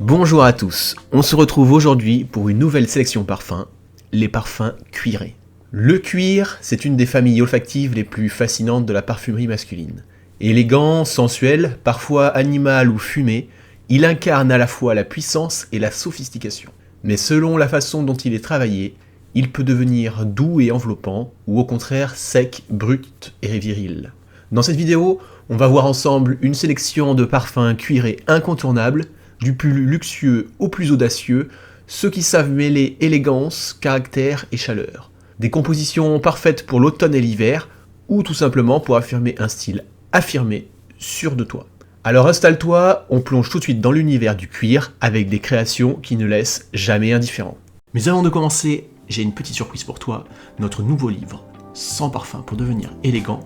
Bonjour à tous, on se retrouve aujourd'hui pour une nouvelle sélection parfums, les parfums cuirés. Le cuir, c'est une des familles olfactives les plus fascinantes de la parfumerie masculine. Élégant, sensuel, parfois animal ou fumé, il incarne à la fois la puissance et la sophistication. Mais selon la façon dont il est travaillé, il peut devenir doux et enveloppant, ou au contraire sec, brut et viril. Dans cette vidéo, on va voir ensemble une sélection de parfums cuirés incontournables, du plus luxueux au plus audacieux, ceux qui savent mêler élégance, caractère et chaleur. Des compositions parfaites pour l'automne et l'hiver, ou tout simplement pour affirmer un style affirmé, sûr de toi. Alors installe-toi, on plonge tout de suite dans l'univers du cuir avec des créations qui ne laissent jamais indifférent. Mais avant de commencer, j'ai une petite surprise pour toi, notre nouveau livre, 100 parfums pour devenir élégant.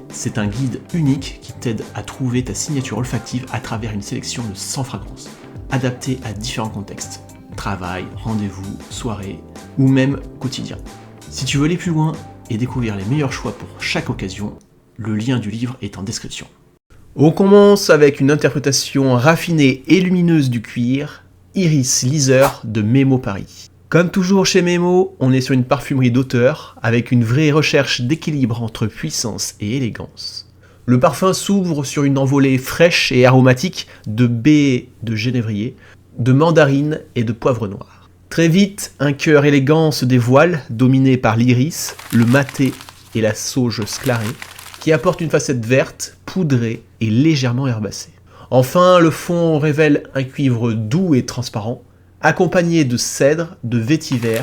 C'est un guide unique qui t'aide à trouver ta signature olfactive à travers une sélection de 100 fragrances, adaptées à différents contextes, travail, rendez-vous, soirée ou même quotidien. Si tu veux aller plus loin et découvrir les meilleurs choix pour chaque occasion, le lien du livre est en description. On commence avec une interprétation raffinée et lumineuse du cuir, Iris Leather de Memo Paris. Comme toujours chez Memo, on est sur une parfumerie d'auteur, avec une vraie recherche d'équilibre entre puissance et élégance. Le parfum s'ouvre sur une envolée fraîche et aromatique de baies de genévrier, de mandarine et de poivre noir. Très vite, un cœur élégant se dévoile, dominé par l'iris, le maté et la sauge sclarée, qui apporte une facette verte, poudrée et légèrement herbacée. Enfin, le fond révèle un cuivre doux et transparent, accompagné de cèdre, de vétiver,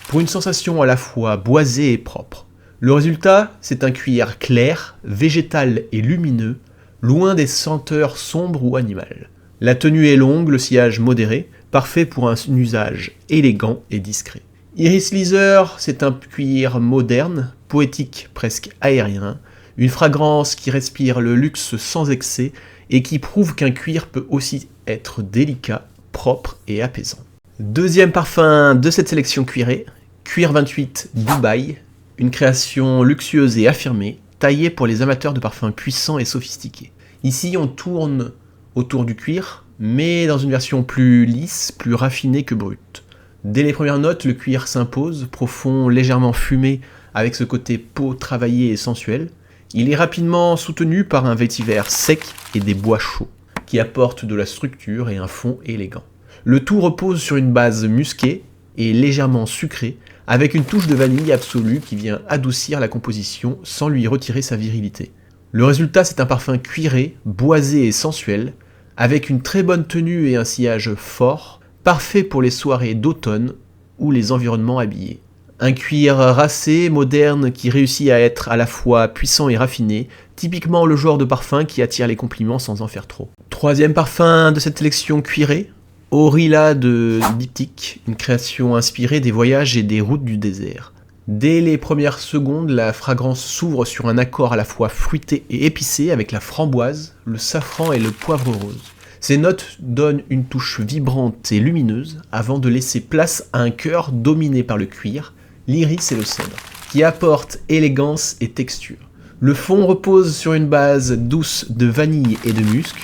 pour une sensation à la fois boisée et propre. Le résultat, c'est un cuir clair, végétal et lumineux, loin des senteurs sombres ou animales. La tenue est longue, le sillage modéré, parfait pour un usage élégant et discret. Iris Leather, c'est un cuir moderne, poétique, presque aérien, une fragrance qui respire le luxe sans excès et qui prouve qu'un cuir peut aussi être délicat, propre et apaisant. Deuxième parfum de cette sélection cuirée, Cuir 28 Dubaï, une création luxueuse et affirmée, taillée pour les amateurs de parfums puissants et sophistiqués. Ici, on tourne autour du cuir, mais dans une version plus lisse, plus raffinée que brute. Dès les premières notes, le cuir s'impose, profond, légèrement fumé, avec ce côté peau travaillé et sensuel. Il est rapidement soutenu par un vétiver sec et des bois chauds, qui apportent de la structure et un fond élégant. Le tout repose sur une base musquée et légèrement sucrée, avec une touche de vanille absolue qui vient adoucir la composition sans lui retirer sa virilité. Le résultat, c'est un parfum cuiré, boisé et sensuel, avec une très bonne tenue et un sillage fort, parfait pour les soirées d'automne ou les environnements habillés. Un cuir racé, moderne, qui réussit à être à la fois puissant et raffiné, typiquement le genre de parfum qui attire les compliments sans en faire trop. Troisième parfum de cette sélection cuirée, Orilla de Diptyque, une création inspirée des voyages et des routes du désert. Dès les premières secondes, la fragrance s'ouvre sur un accord à la fois fruité et épicé avec la framboise, le safran et le poivre rose. Ces notes donnent une touche vibrante et lumineuse avant de laisser place à un cœur dominé par le cuir, l'iris et le cèdre, qui apportent élégance et texture. Le fond repose sur une base douce de vanille et de musc,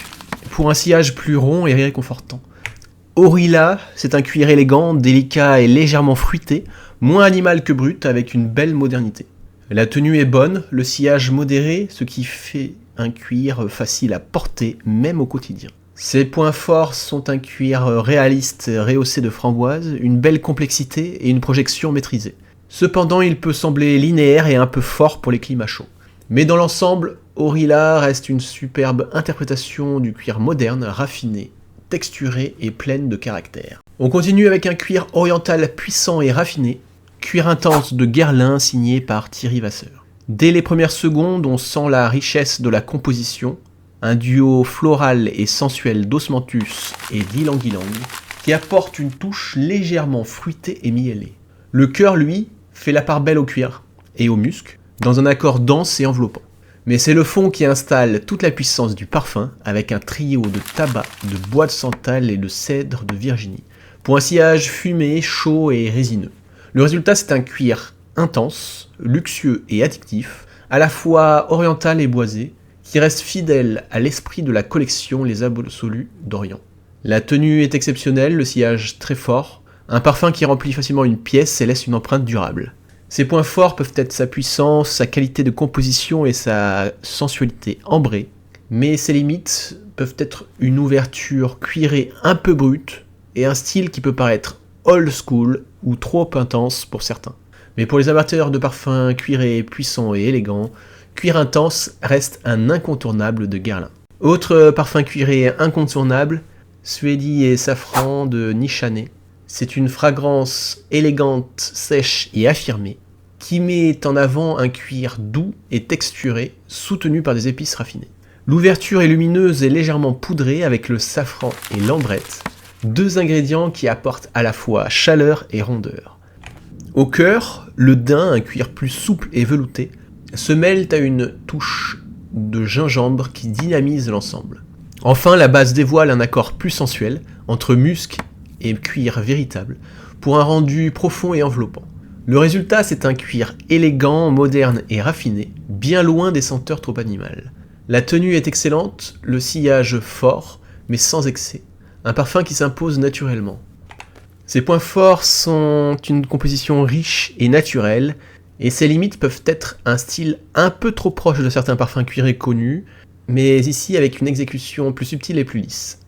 pour un sillage plus rond et réconfortant. Orilla, c'est un cuir élégant, délicat et légèrement fruité, moins animal que brut, avec une belle modernité. La tenue est bonne, le sillage modéré, ce qui fait un cuir facile à porter, même au quotidien. Ses points forts sont un cuir réaliste rehaussé de framboise, une belle complexité et une projection maîtrisée. Cependant, il peut sembler linéaire et un peu fort pour les climats chauds. Mais dans l'ensemble, Orilla reste une superbe interprétation du cuir moderne, raffiné, texturée et pleine de caractère. On continue avec un cuir oriental puissant et raffiné, cuir intense de Guerlain signé par Thierry Vasseur. Dès les premières secondes, on sent la richesse de la composition, un duo floral et sensuel d'osmanthus et d'ylang-ylang qui apporte une touche légèrement fruitée et miellée. Le cœur, lui, fait la part belle au cuir et au musc, dans un accord dense et enveloppant. Mais c'est le fond qui installe toute la puissance du parfum avec un trio de tabac, de bois de santal et de cèdre de Virginie, pour un sillage fumé, chaud et résineux. Le résultat, c'est un cuir intense, luxueux et addictif, à la fois oriental et boisé, qui reste fidèle à l'esprit de la collection Les Absolus d'Orient. La tenue est exceptionnelle, le sillage très fort, un parfum qui remplit facilement une pièce et laisse une empreinte durable. Ses points forts peuvent être sa puissance, sa qualité de composition et sa sensualité ambrée, mais ses limites peuvent être une ouverture cuirée un peu brute et un style qui peut paraître old school ou trop intense pour certains. Mais pour les amateurs de parfums cuirés, puissants et élégants, Cuir Intense reste un incontournable de Guerlain. Autre parfum cuiré incontournable, Suedi et Safran de Nichane. C'est une fragrance élégante, sèche et affirmée, qui met en avant un cuir doux et texturé, soutenu par des épices raffinées. L'ouverture est lumineuse et légèrement poudrée avec le safran et l'ambrette, deux ingrédients qui apportent à la fois chaleur et rondeur. Au cœur, le daim, un cuir plus souple et velouté, se mêle à une touche de gingembre qui dynamise l'ensemble. Enfin, la base dévoile un accord plus sensuel entre musc et cuir véritable, pour un rendu profond et enveloppant. Le résultat, c'est un cuir élégant, moderne et raffiné, bien loin des senteurs trop animales. La tenue est excellente, le sillage fort, mais sans excès. Un parfum qui s'impose naturellement. Ses points forts sont une composition riche et naturelle, et ses limites peuvent être un style un peu trop proche de certains parfums cuirés connus, mais ici avec une exécution plus subtile et plus lisse.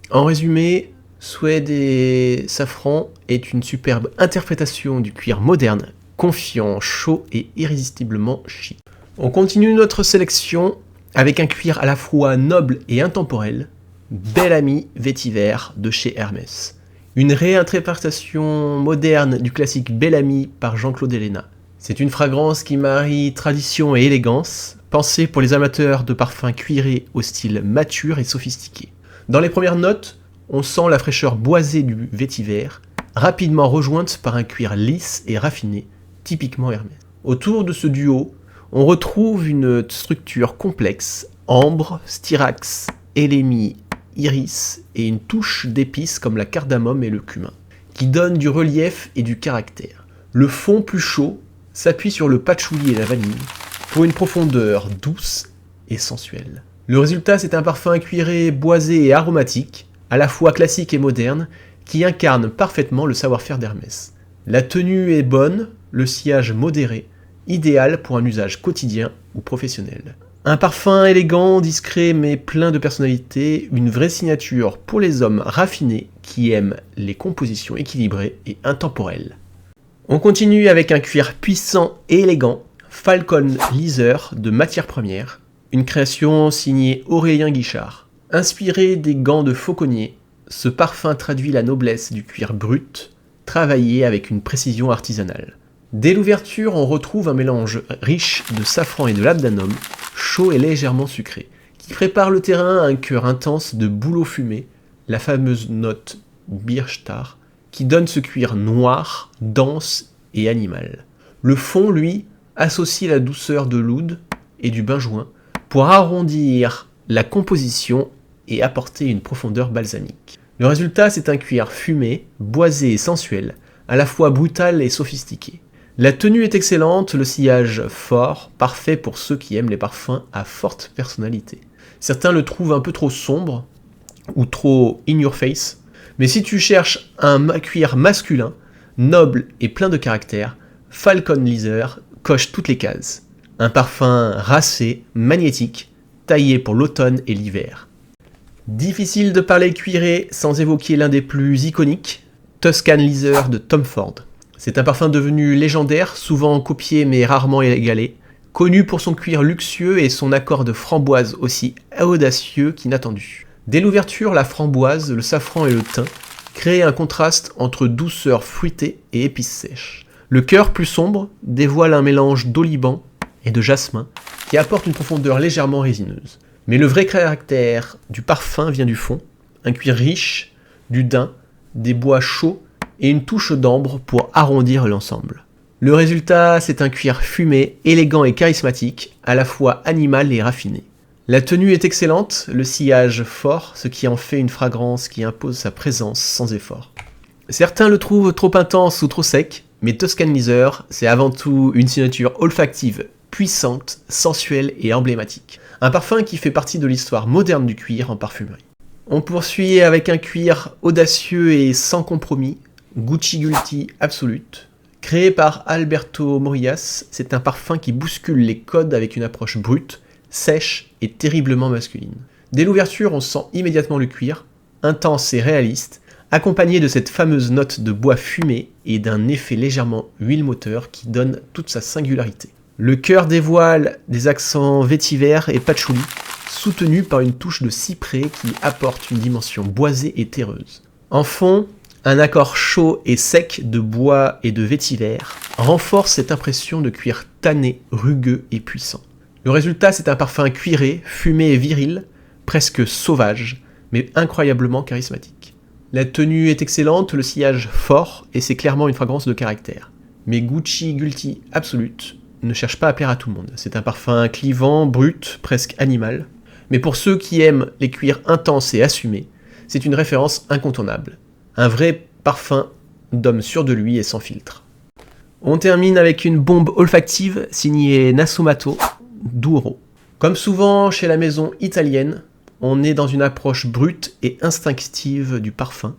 En résumé, Suede et Safran est une superbe interprétation du cuir moderne, confiant, chaud et irrésistiblement chic. On continue notre sélection avec un cuir à la fois noble et intemporel, Bel Ami Vétiver de chez Hermès. Une réinterprétation moderne du classique Bel Ami par Jean-Claude Ellena. C'est une fragrance qui marie tradition et élégance, pensée pour les amateurs de parfums cuirés au style mature et sophistiqué. Dans les premières notes, on sent la fraîcheur boisée du vétiver, rapidement rejointe par un cuir lisse et raffiné, typiquement Hermès. Autour de ce duo, on retrouve une structure complexe, ambre, styrax, élémie, iris et une touche d'épices comme la cardamome et le cumin, qui donnent du relief et du caractère. Le fond plus chaud s'appuie sur le patchouli et la vanille pour une profondeur douce et sensuelle. Le résultat, c'est un parfum cuiré, boisé et aromatique, à la fois classique et moderne, qui incarne parfaitement le savoir-faire d'Hermès. La tenue est bonne, le sillage modéré, idéal pour un usage quotidien ou professionnel. Un parfum élégant, discret mais plein de personnalité, une vraie signature pour les hommes raffinés qui aiment les compositions équilibrées et intemporelles. On continue avec un cuir puissant et élégant, Falcon Leather de Matières Premières, une création signée Aurélien Guichard. Inspiré des gants de fauconnier, ce parfum traduit la noblesse du cuir brut, travaillé avec une précision artisanale. Dès l'ouverture, on retrouve un mélange riche de safran et de labdanum, chaud et légèrement sucré, qui prépare le terrain à un cœur intense de bouleau fumé, la fameuse note Birchtar, qui donne ce cuir noir, dense et animal. Le fond, lui, associe la douceur de l'oud et du benjoin pour arrondir la composition et apporter une profondeur balsamique. Le résultat, c'est un cuir fumé, boisé et sensuel, à la fois brutal et sophistiqué. La tenue est excellente, le sillage fort, parfait pour ceux qui aiment les parfums à forte personnalité. Certains le trouvent un peu trop sombre ou trop in your face, mais si tu cherches un cuir masculin, noble et plein de caractère, Falcon Leather coche toutes les cases. Un parfum racé, magnétique, taillé pour l'automne et l'hiver. Difficile de parler cuiré sans évoquer l'un des plus iconiques, Tuscan Leather de Tom Ford. C'est un parfum devenu légendaire, souvent copié mais rarement égalé, connu pour son cuir luxueux et son accord de framboise aussi audacieux qu'inattendu. Dès l'ouverture, la framboise, le safran et le thym créent un contraste entre douceur fruitée et épices sèches. Le cœur plus sombre dévoile un mélange d'oliban et de jasmin qui apporte une profondeur légèrement résineuse. Mais le vrai caractère du parfum vient du fond, un cuir riche, du daim, des bois chauds et une touche d'ambre pour arrondir l'ensemble. Le résultat, c'est un cuir fumé, élégant et charismatique, à la fois animal et raffiné. La tenue est excellente, le sillage fort, ce qui en fait une fragrance qui impose sa présence sans effort. Certains le trouvent trop intense ou trop sec, mais Tuscan Leather, c'est avant tout une signature olfactive, puissante, sensuelle et emblématique. Un parfum qui fait partie de l'histoire moderne du cuir en parfumerie. On poursuit avec un cuir audacieux et sans compromis, Gucci Guilty Absolute. Créé par Alberto Morillas, c'est un parfum qui bouscule les codes avec une approche brute, sèche et terriblement masculine. Dès l'ouverture, on sent immédiatement le cuir, intense et réaliste, accompagné de cette fameuse note de bois fumé et d'un effet légèrement huile moteur qui donne toute sa singularité. Le cœur dévoile des accents vétiver et patchouli, soutenu par une touche de cyprès qui apporte une dimension boisée et terreuse. En fond, un accord chaud et sec de bois et de vétiver renforce cette impression de cuir tanné, rugueux et puissant. Le résultat, c'est un parfum cuiré, fumé et viril, presque sauvage, mais incroyablement charismatique. La tenue est excellente, le sillage fort, et c'est clairement une fragrance de caractère. Mais Gucci Guilty Absolute ne cherche pas à plaire à tout le monde. C'est un parfum clivant, brut, presque animal. Mais pour ceux qui aiment les cuirs intenses et assumés, c'est une référence incontournable. Un vrai parfum d'homme sûr de lui et sans filtre. On termine avec une bombe olfactive signée Nasumato Douro. Comme souvent chez la maison italienne, on est dans une approche brute et instinctive du parfum,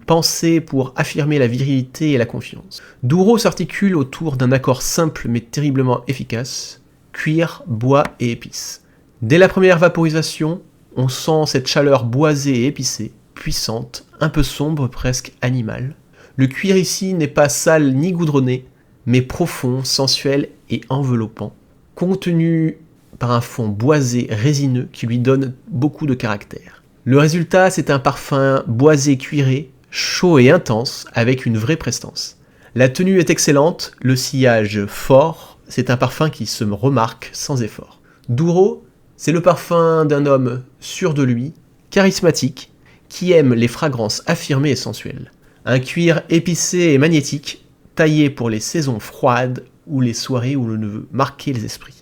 pensée pour affirmer la virilité et la confiance. Douro s'articule autour d'un accord simple mais terriblement efficace, cuir, bois et épices. Dès la première vaporisation, on sent cette chaleur boisée et épicée, puissante, un peu sombre, presque animale. Le cuir ici n'est pas sale ni goudronné, mais profond, sensuel et enveloppant, contenu par un fond boisé résineux qui lui donne beaucoup de caractère. Le résultat, c'est un parfum boisé cuiré, chaud et intense, avec une vraie prestance. La tenue est excellente, le sillage fort, c'est un parfum qui se remarque sans effort. Douro, c'est le parfum d'un homme sûr de lui, charismatique, qui aime les fragrances affirmées et sensuelles. Un cuir épicé et magnétique, taillé pour les saisons froides ou les soirées où l'on veut marquer les esprits.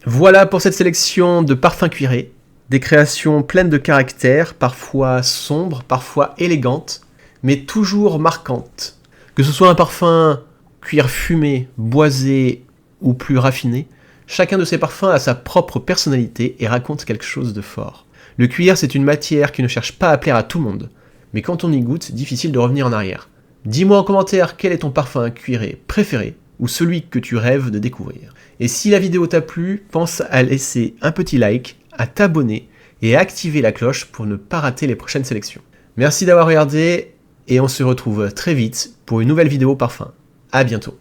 Voilà pour cette sélection de parfums cuirés, des créations pleines de caractère, parfois sombres, parfois élégantes, mais toujours marquantes. Que ce soit un parfum cuir fumé, boisé ou plus raffiné, chacun de ces parfums a sa propre personnalité et raconte quelque chose de fort. Le cuir, c'est une matière qui ne cherche pas à plaire à tout le monde, mais quand on y goûte, difficile de revenir en arrière. Dis-moi en commentaire quel est ton parfum cuiré préféré, ou celui que tu rêves de découvrir. Et si la vidéo t'a plu, pense à laisser un petit like, à t'abonner et à activer la cloche pour ne pas rater les prochaines sélections. Merci d'avoir regardé et on se retrouve très vite pour une nouvelle vidéo parfum. À bientôt.